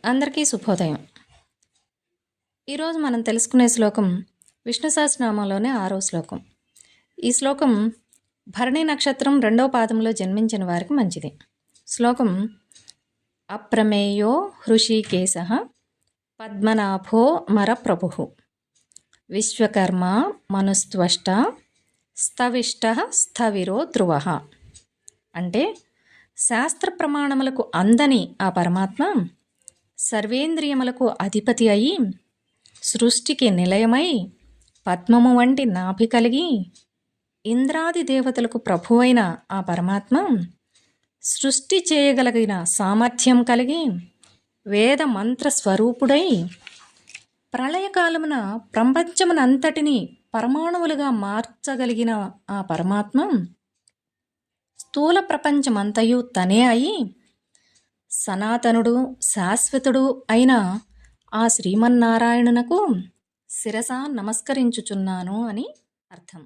అందరికీ శుభోదయం. ఈరోజు మనం తెలుసుకునే శ్లోకం విష్ణు సహస్రనామంలోనే 6వ శ్లోకం. ఈ శ్లోకం భరణి నక్షత్రం 2వ పాదంలో జన్మించిన వారికి మంచిది. శ్లోకం: అప్రమేయో హృషీకేశ పద్మనాభో మరప్రభు విశ్వకర్మ మనుస్త్వష్ట స్థవిష్ట స్థవిరో ధ్రువ. అంటే శాస్త్ర ప్రమాణములకు అందని ఆ పరమాత్మ సర్వేంద్రియములకు అధిపతి అయి సృష్టికి నిలయమై పద్మము వంటి నాభి కలిగి ఇంద్రాది దేవతలకు ప్రభువైన ఆ పరమాత్మ సృష్టి చేయగలిగిన సామర్థ్యం కలిగి వేద మంత్ర స్వరూపుడై ప్రళయకాలమున ప్రపంచమునంతటిని పరమాణువులుగా మార్చగలిగిన ఆ పరమాత్మ స్థూల ప్రపంచమంతయు తనే అయి సనాతనుడు శాశ్వతుడు అయిన ఆ శ్రీమన్నారాయణునకు శిరస నమస్కరించుచున్నాను అని అర్థం.